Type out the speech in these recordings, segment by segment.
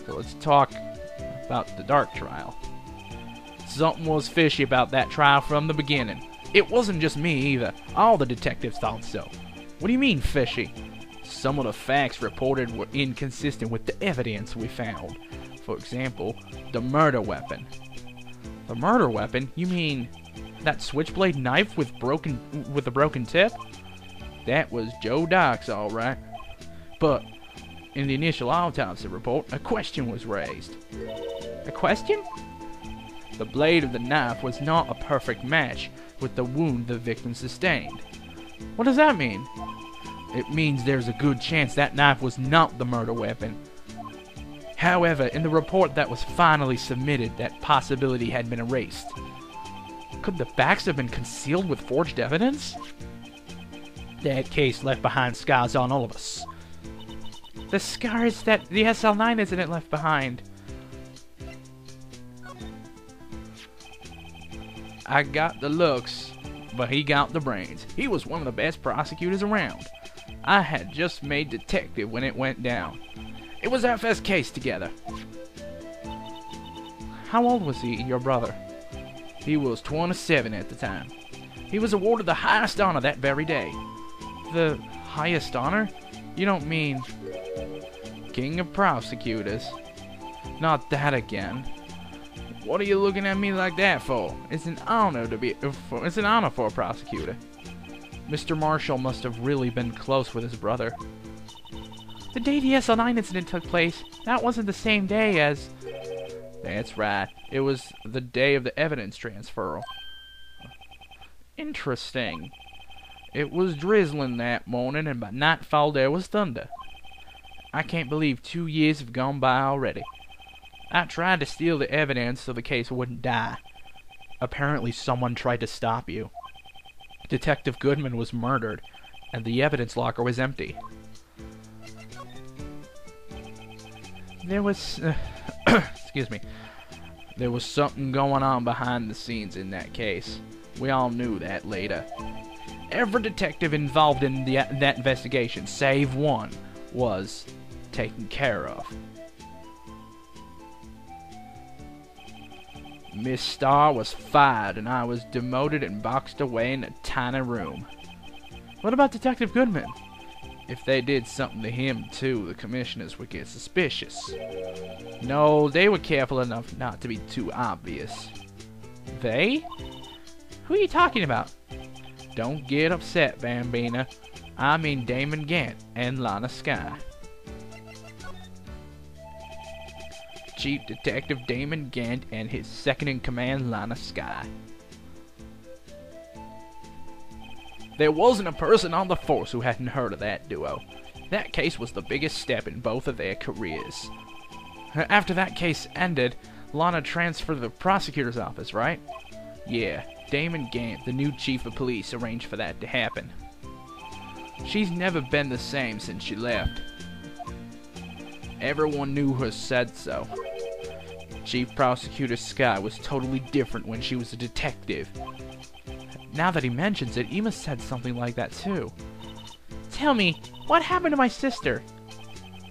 So let's talk about the Dark trial. Something was fishy about that trial from the beginning. It wasn't just me either. All the detectives thought so. What do you mean fishy? Some of the facts reported were inconsistent with the evidence we found. For example, the murder weapon. The murder weapon? You mean that switchblade knife with a broken tip? That was Joe Doc's, all right. But in the initial autopsy report, a question was raised. A question? The blade of the knife was not a perfect match with the wound the victim sustained. What does that mean? It means there's a good chance that knife was not the murder weapon. However, in the report that was finally submitted, that possibility had been erased. Could the facts have been concealed with forged evidence? That case left behind scars on all of us. The scars that the SL9 incident left behind. I got the looks, but he got the brains. He was one of the best prosecutors around. I had just made detective when it went down. It was our first case together. How old was he, your brother? He was 27 at the time. He was awarded the highest honor that very day. The highest honor? You don't mean King of Prosecutors? Not that again. What are you looking at me like that for? It's an honor for a prosecutor. Mr. Marshall must have really been close with his brother. The day the SL9 incident took place, that wasn't the same day as... That's right. It was the day of the evidence transfer. Interesting. It was drizzling that morning, and by nightfall there was thunder. I can't believe 2 years have gone by already. I tried to steal the evidence so the case wouldn't die. Apparently someone tried to stop you. Detective Goodman was murdered, and the evidence locker was empty. There was... excuse me. There was something going on behind the scenes in that case. We all knew that later. Every detective involved in that investigation, save one, was taken care of. Miss Starr was fired, and I was demoted and boxed away in a tiny room. What about Detective Goodman? If they did something to him, too, the commissioners would get suspicious. No, they were careful enough not to be too obvious. They? Who are you talking about? Don't get upset, Bambina. I mean Damon Gant and Lana Skye. Chief Detective Damon Gant and his second-in-command, Lana Skye. There wasn't a person on the force who hadn't heard of that duo. That case was the biggest step in both of their careers. After that case ended, Lana transferred to the prosecutor's office, right? Yeah, Damon Gant, the new chief of police, arranged for that to happen. She's never been the same since she left. Everyone knew her said so. Chief Prosecutor Skye was totally different when she was a detective. Now that he mentions it, he must have said something like that too. Tell me, what happened to my sister?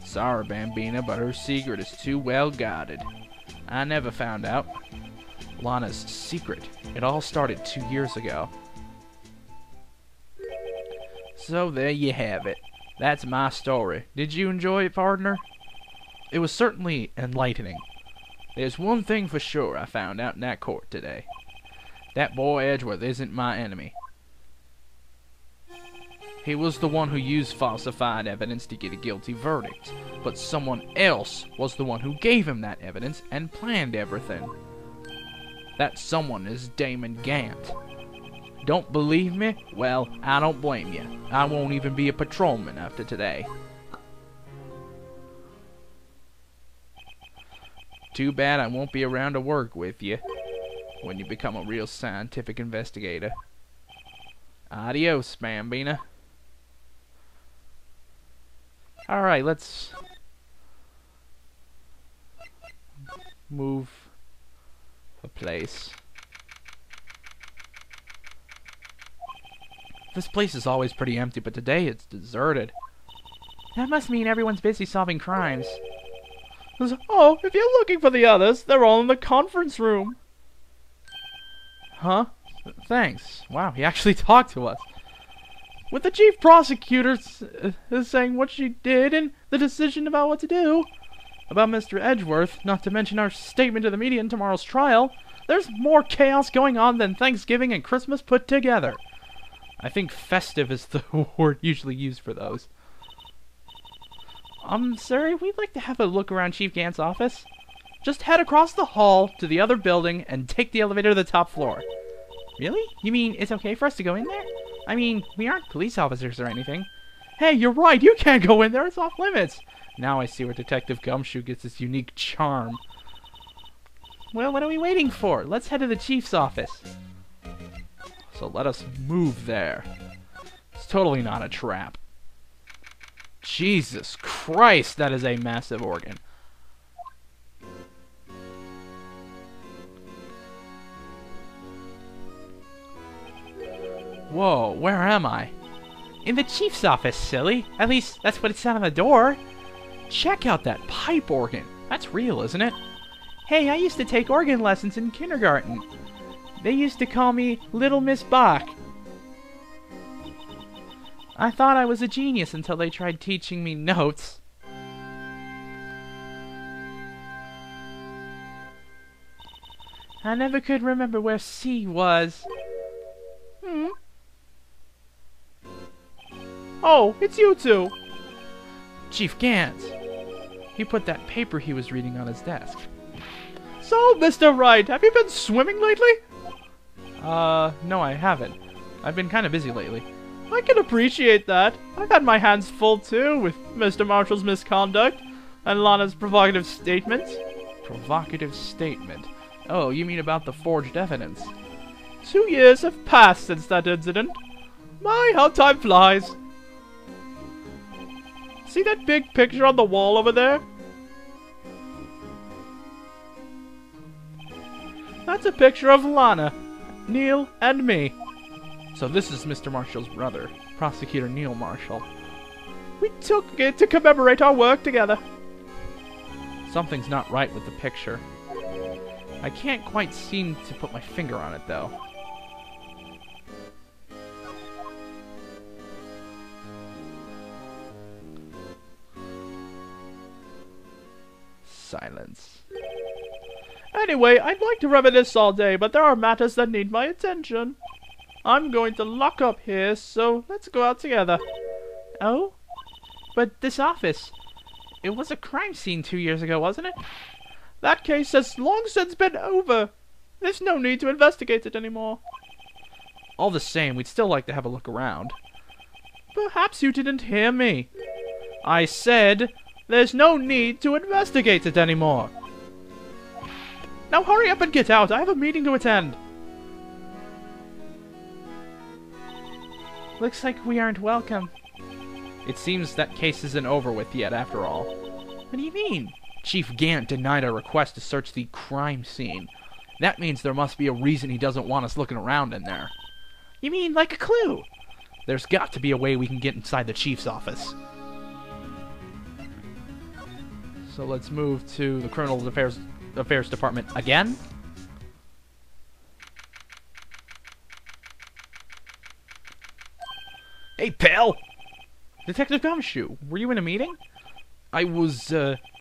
Sorry, Bambina, but her secret is too well guarded. I never found out. Lana's secret. It all started 2 years ago. So there you have it. That's my story. Did you enjoy it, partner? It was certainly enlightening. There's one thing for sure I found out in that court today. That boy Edgeworth isn't my enemy. He was the one who used falsified evidence to get a guilty verdict, but someone else was the one who gave him that evidence and planned everything. That someone is Damon Gant. Don't believe me? Well, I don't blame you. I won't even be a patrolman after today. Too bad I won't be around to work with you when you become a real scientific investigator. Adios, Bambina. Alright, let's move the place. This place is always pretty empty, but today it's deserted. That must mean everyone's busy solving crimes. Oh, if you're looking for the others, they're all in the conference room. Huh? Thanks. Wow, he actually talked to us. With the chief prosecutor saying what she did and the decision about what to do. About Mr. Edgeworth, not to mention our statement to the media in tomorrow's trial, there's more chaos going on than Thanksgiving and Christmas put together. I think festive is the word usually used for those. Sir, we'd like to have a look around Chief Gant's office. Just head across the hall to the other building and take the elevator to the top floor. Really? You mean it's okay for us to go in there? I mean, we aren't police officers or anything. Hey, you're right, you can't go in there, it's off limits. Now I see where Detective Gumshoe gets his unique charm. Well, what are we waiting for? Let's head to the chief's office. So let us move there. It's totally not a trap. Jesus Christ, that is a massive organ. Whoa, where am I? In the chief's office, silly. At least, that's what it said on the door. Check out that pipe organ. That's real, isn't it? Hey, I used to take organ lessons in kindergarten. They used to call me Little Miss Bach. I thought I was a genius until they tried teaching me notes. I never could remember where C was. Oh, it's you two! Chief Gant. He put that paper he was reading on his desk. So, Mr. Wright, have you been swimming lately? No, I haven't. I've been kind of busy lately. I can appreciate that. I've had my hands full, too, with Mr. Marshall's misconduct and Lana's provocative statement. Provocative statement? Oh, you mean about the forged evidence? 2 years have passed since that incident. My, how time flies. See that big picture on the wall over there? That's a picture of Lana, Neil, and me. So this is Mr. Marshall's brother, Prosecutor Neil Marshall. We took it to commemorate our work together. Something's not right with the picture. I can't quite seem to put my finger on it, though. Silence. Anyway, I'd like to reminisce all day, but there are matters that need my attention. I'm going to lock up here, so let's go out together. Oh? But this office, it was a crime scene 2 years ago, wasn't it? That case has long since been over. There's no need to investigate it anymore. All the same, we'd still like to have a look around. Perhaps you didn't hear me. I said there's no need to investigate it anymore. Now hurry up and get out. I have a meeting to attend. Looks like we aren't welcome. It seems that case isn't over with yet, after all. What do you mean? Chief Gant denied our request to search the crime scene. That means there must be a reason he doesn't want us looking around in there. You mean like a clue? There's got to be a way we can get inside the chief's office. So let's move to the Criminal Affairs Department again. Hey, pal! Detective Gumshoe, were you in a meeting? I was,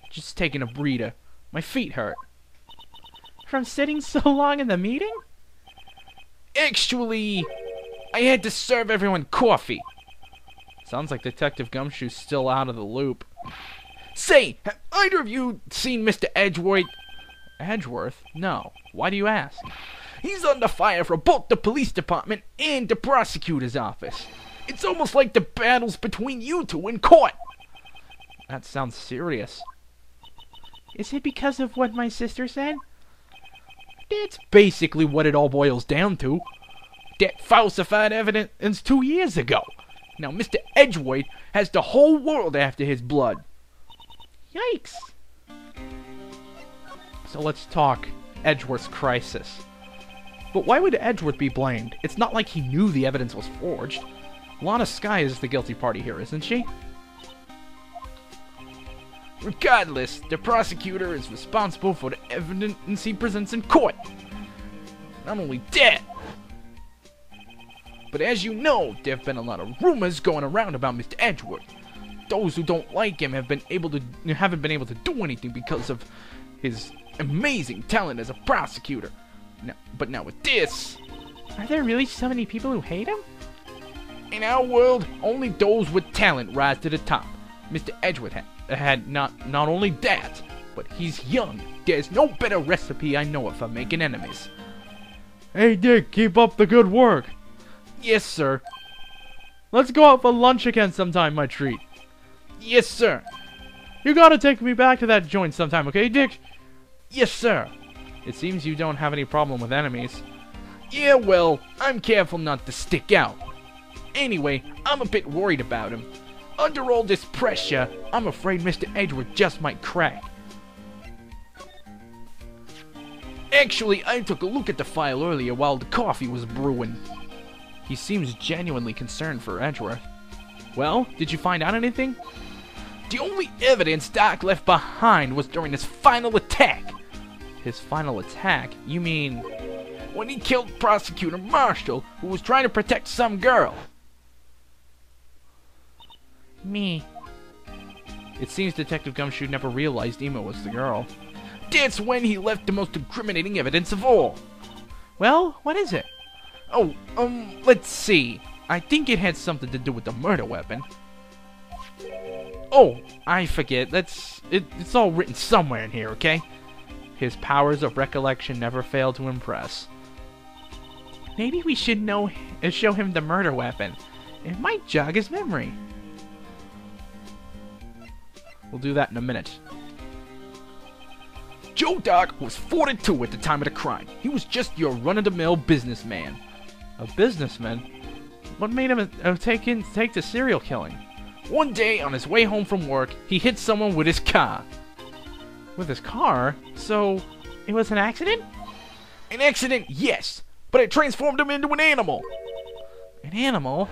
just taking a breather. My feet hurt. From sitting so long in the meeting? Actually, I had to serve everyone coffee. Sounds like Detective Gumshoe's still out of the loop. Say, have either of you seen Mr. Edgeworth? Edgeworth? No. Why do you ask? He's under fire for both the police department and the prosecutor's office. It's almost like the battle's between you two in court. That sounds serious. Is it because of what my sister said? That's basically what it all boils down to. That falsified evidence 2 years ago. Now Mr. Edgeworth has the whole world after his blood. Yikes. So let's talk Edgeworth's crisis. But why would Edgeworth be blamed? It's not like he knew the evidence was forged. Lana Skye is the guilty party here, isn't she? Regardless, the prosecutor is responsible for the evidence he presents in court. Not only that, but as you know, there have been a lot of rumors going around about Mr. Edgeworth. Those who don't like him haven't been able to do anything because of his amazing talent as a prosecutor. But now with this, Are there really so many people who hate him? in our world, only those with talent rise to the top. Mr. Edgeworth had not only that, but he's young. There's no better recipe I know of for making enemies. Hey Dick, keep up the good work. Yes, sir. Let's go out for lunch again sometime, my treat. Yes, sir. You gotta take me back to that joint sometime, okay, Dick? Yes, sir. It seems you don't have any problem with enemies. Yeah, well, I'm careful not to stick out. Anyway, I'm a bit worried about him. Under all this pressure, I'm afraid Mr. Edgeworth just might crack. Actually, I took a look at the file earlier while the coffee was brewing. He seems genuinely concerned for Edgeworth. Well, did you find out anything? The only evidence Doc left behind was during his final attack. His final attack? You mean... When he killed Prosecutor Marshall, who was trying to protect some girl. Me. It seems Detective Gumshoe never realized Ema was the girl. That's when he left the most incriminating evidence of all. Well, what is it? Oh, let's see. I think it had something to do with the murder weapon. Oh, I forget. It's all written somewhere in here, okay? His powers of recollection never fail to impress. Maybe we should show him the murder weapon. It might jog his memory. We'll do that in a minute. Joe Doc was 42 at the time of the crime. He was just your run-of-the-mill businessman. A businessman? What made him take to serial killing? One day, on his way home from work, he hit someone with his car. With his car? So, it was an accident? An accident, yes, but it transformed him into an animal. An animal?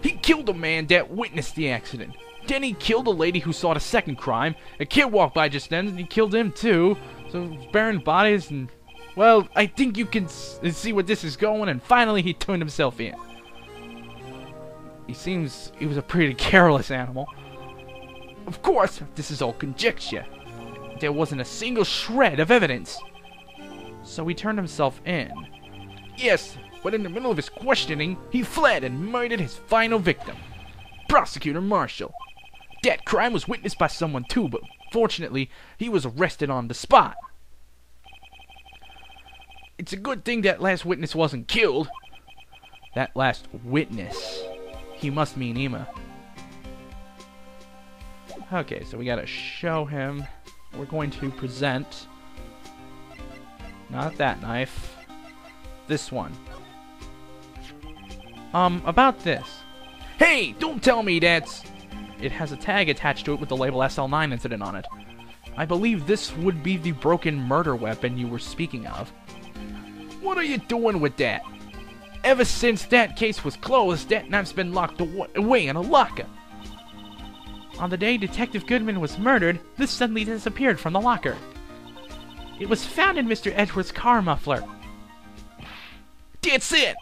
He killed a man that witnessed the accident. Then he killed a lady who saw the second crime. A kid walked by just then, and he killed him too. So, burying bodies and... Well, I think you can see where this is going, and finally he turned himself in. He was a pretty careless animal. Of course, this is all conjecture. There wasn't a single shred of evidence. So he turned himself in. Yes, but in the middle of his questioning, he fled and murdered his final victim, Prosecutor Marshall. That crime was witnessed by someone too, but fortunately, he was arrested on the spot. It's a good thing that last witness wasn't killed. That last witness. He must mean Ema. Okay, so we gotta show him. We're going to present... Not that knife. This one. About this. Hey, don't tell me that's... It has a tag attached to it with the label SL9 incident on it. I believe this would be the broken murder weapon you were speaking of. What are you doing with that? Ever since that case was closed, that knife's been locked away in a locker. On the day Detective Goodman was murdered, this suddenly disappeared from the locker. It was found in Mr. Edgeworth's car muffler. That's it!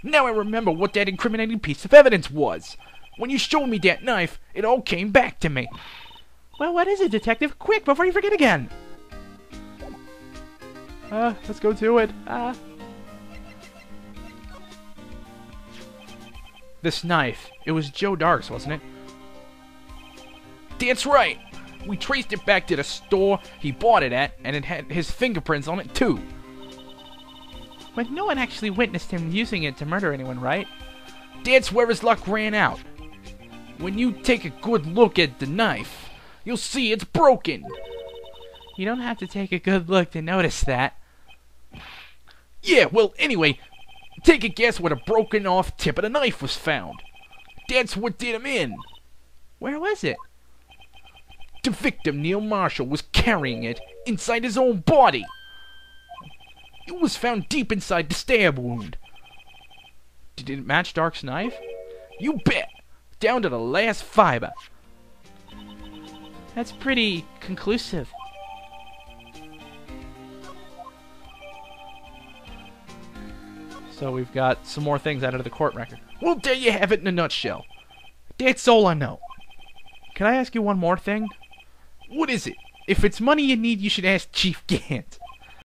Now I remember what that incriminating piece of evidence was. When you showed me that knife, it all came back to me. Well, what is it, Detective? Quick, before you forget again! Let's go to it. This knife, it was Joe Dark's, wasn't it? That's right! We traced it back to the store he bought it at, and it had his fingerprints on it too. But no one actually witnessed him using it to murder anyone, right? That's where his luck ran out. When you take a good look at the knife, you'll see it's broken. You don't have to take a good look to notice that. Yeah, well, anyway, take a guess where the broken off tip of the knife was found. That's what did him in. Where was it? The victim, Neil Marshall, was carrying it inside his own body. It was found deep inside the stab wound. Did it match Dark's knife? You bet! Down to the last fiber. That's pretty conclusive. So we've got some more things out of the court record. Well, there you have it in a nutshell. That's all I know. Can I ask you one more thing? What is it? If it's money you need, you should ask Chief Gant.